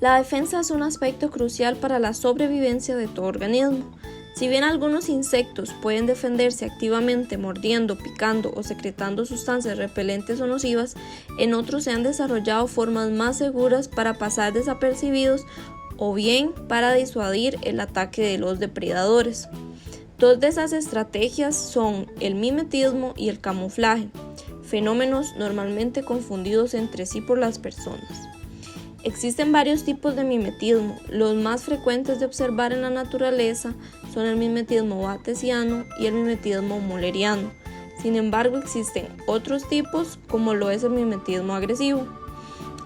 La defensa es un aspecto crucial para la sobrevivencia de todo organismo. Si bien algunos insectos pueden defenderse activamente mordiendo, picando o secretando sustancias repelentes o nocivas, en otros se han desarrollado formas más seguras para pasar desapercibidos o bien para disuadir el ataque de los depredadores. Dos de esas estrategias son el mimetismo y el camuflaje, fenómenos normalmente confundidos entre sí por las personas. Existen varios tipos de mimetismo. Los más frecuentes de observar en la naturaleza son el mimetismo batesiano y el mimetismo mulleriano. Sin embargo, existen otros tipos como lo es el mimetismo agresivo.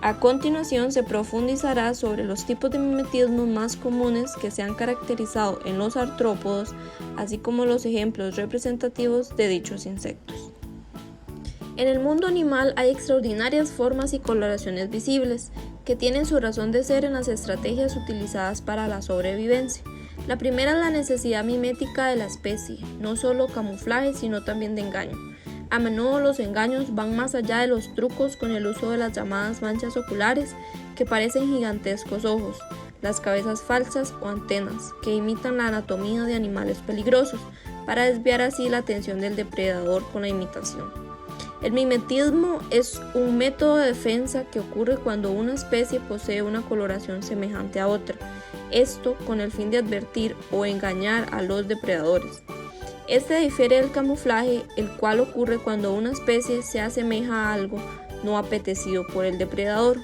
A continuación se profundizará sobre los tipos de mimetismo más comunes que se han caracterizado en los artrópodos, así como los ejemplos representativos de dichos insectos. En el mundo animal hay extraordinarias formas y coloraciones visibles, que tienen su razón de ser en las estrategias utilizadas para la sobrevivencia. La primera es la necesidad mimética de la especie, no solo camuflaje sino también de engaño. A menudo los engaños van más allá de los trucos con el uso de las llamadas manchas oculares, que parecen gigantescos ojos, las cabezas falsas o antenas, que imitan la anatomía de animales peligrosos, para desviar así la atención del depredador con la imitación. El mimetismo es un método de defensa que ocurre cuando una especie posee una coloración semejante a otra, esto con el fin de advertir o engañar a los depredadores. Este difiere del camuflaje, el cual ocurre cuando una especie se asemeja a algo no apetecido por el depredador.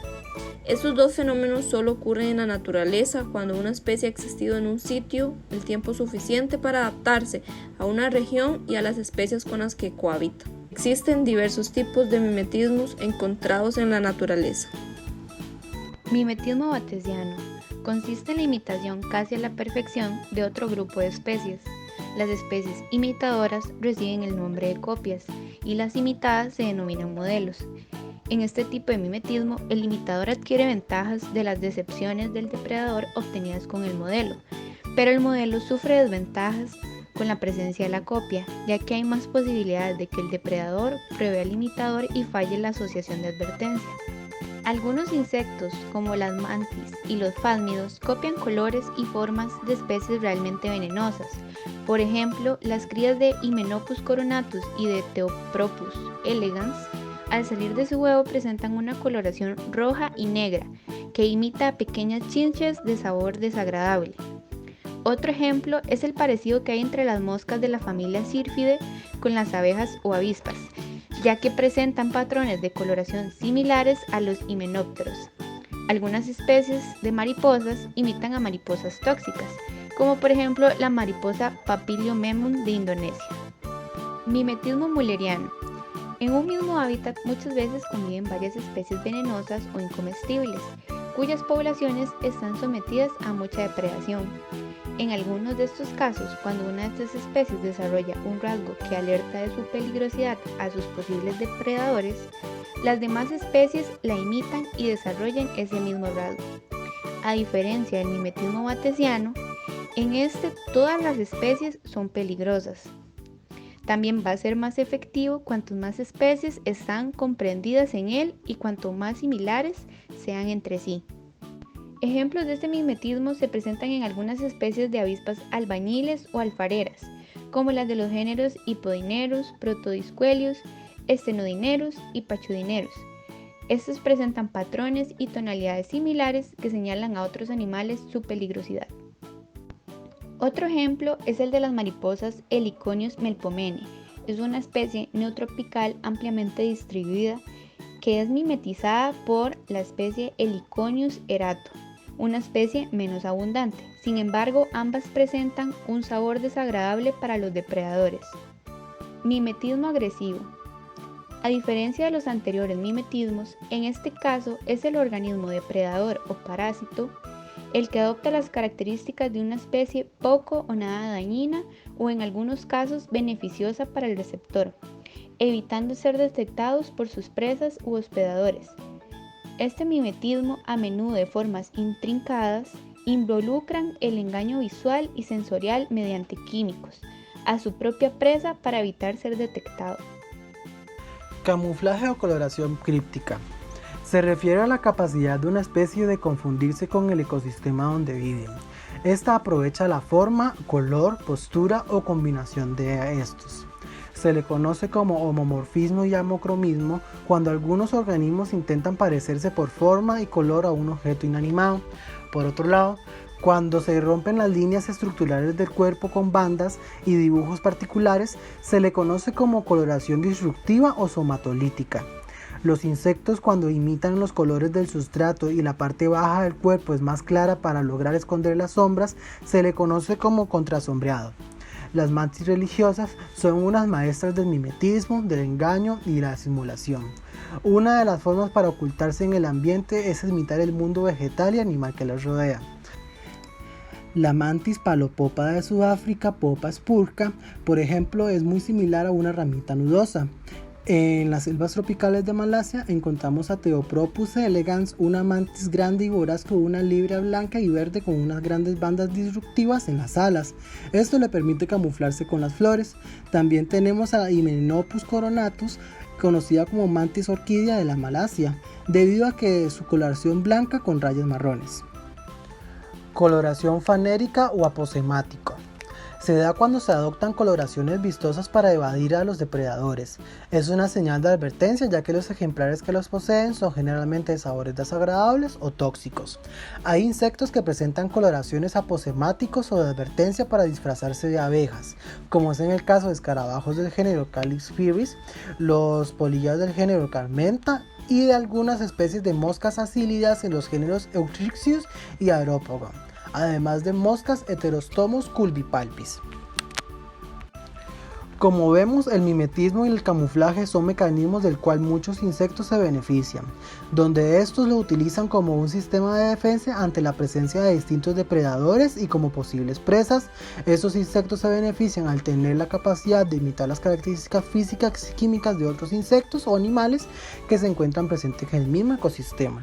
Estos dos fenómenos solo ocurren en la naturaleza cuando una especie ha existido en un sitio el tiempo suficiente para adaptarse a una región y a las especies con las que cohabita. Existen diversos tipos de mimetismos encontrados en la naturaleza. Mimetismo batesiano consiste en la imitación casi a la perfección de otro grupo de especies. Las especies imitadoras reciben el nombre de copias y las imitadas se denominan modelos. En este tipo de mimetismo, el imitador adquiere ventajas de las decepciones del depredador obtenidas con el modelo, pero el modelo sufre desventajas con la presencia de la copia, ya que hay más posibilidades de que el depredador pruebe al imitador y falle la asociación de advertencia. Algunos insectos, como las mantis y los fálmidos, copian colores y formas de especies realmente venenosas. Por ejemplo, las crías de Hymenopus coronatus y de Theopropus elegans, al salir de su huevo presentan una coloración roja y negra, que imita a pequeñas chinches de sabor desagradable. Otro ejemplo es el parecido que hay entre las moscas de la familia Syrphidae con las abejas o avispas, ya que presentan patrones de coloración similares a los himenópteros. Algunas especies de mariposas imitan a mariposas tóxicas, como por ejemplo la mariposa Papiliomemon de Indonesia. Mimetismo mulleriano. En un mismo hábitat muchas veces conviven varias especies venenosas o incomestibles, cuyas poblaciones están sometidas a mucha depredación. En algunos de estos casos, cuando una de estas especies desarrolla un rasgo que alerta de su peligrosidad a sus posibles depredadores, las demás especies la imitan y desarrollan ese mismo rasgo. A diferencia del mimetismo batesiano, en este todas las especies son peligrosas. También va a ser más efectivo cuanto más especies están comprendidas en él y cuanto más similares sean entre sí. Ejemplos de este mimetismo se presentan en algunas especies de avispas albañiles o alfareras, como las de los géneros Hipodineros, Protodiscuelius, Stenodineros y Pachodineros. Estos presentan patrones y tonalidades similares que señalan a otros animales su peligrosidad. Otro ejemplo es el de las mariposas Heliconius melpomene. Es una especie neotropical ampliamente distribuida que es mimetizada por la especie Heliconius erato, una especie menos abundante. Sin embargo, ambas presentan un sabor desagradable para los depredadores. Mimetismo agresivo. A diferencia de los anteriores mimetismos, en este caso es el organismo depredador o parásito el que adopta las características de una especie poco o nada dañina o en algunos casos beneficiosa para el receptor, evitando ser detectados por sus presas u hospedadores. Este mimetismo, a menudo de formas intrincadas, involucran el engaño visual y sensorial mediante químicos a su propia presa para evitar ser detectado. Camuflaje o coloración críptica. Se refiere a la capacidad de una especie de confundirse con el ecosistema donde viven. Esta aprovecha la forma, color, postura o combinación de estos. Se le conoce como homomorfismo y amocromismo cuando algunos organismos intentan parecerse por forma y color a un objeto inanimado. Por otro lado, cuando se rompen las líneas estructurales del cuerpo con bandas y dibujos particulares, se le conoce como coloración disruptiva o somatolítica. Los insectos, cuando imitan los colores del sustrato y la parte baja del cuerpo es más clara para lograr esconder las sombras, se le conoce como contrasombreado. Las mantis religiosas son unas maestras del mimetismo, del engaño y la simulación. Una de las formas para ocultarse en el ambiente es imitar el mundo vegetal y animal que las rodea. La mantis palopópada de Sudáfrica, Popa spurca, por ejemplo, es muy similar a una ramita nudosa. En las selvas tropicales de Malasia encontramos a Theopropus elegans, una mantis grande y voraz con una librea blanca y verde con unas grandes bandas disruptivas en las alas. Esto le permite camuflarse con las flores. También tenemos a Hymenopus coronatus, conocida como mantis orquídea de la Malasia, debido a que su coloración blanca con rayas marrones. Coloración fanérica o aposemática. Se da cuando se adoptan coloraciones vistosas para evadir a los depredadores. Es una señal de advertencia, ya que los ejemplares que los poseen son generalmente de sabores desagradables o tóxicos. Hay insectos que presentan coloraciones aposemáticos o de advertencia para disfrazarse de abejas, como es en el caso de escarabajos del género Calixpheris, los polillas del género Carmenta y de algunas especies de moscas acílidas en los géneros Eutrixius y Aeropogon, además de moscas Heterostomos culbipalpis. Como vemos, el mimetismo y el camuflaje son mecanismos del cual muchos insectos se benefician, donde estos lo utilizan como un sistema de defensa ante la presencia de distintos depredadores y como posibles presas. Estos insectos se benefician al tener la capacidad de imitar las características físicas y químicas de otros insectos o animales que se encuentran presentes en el mismo ecosistema.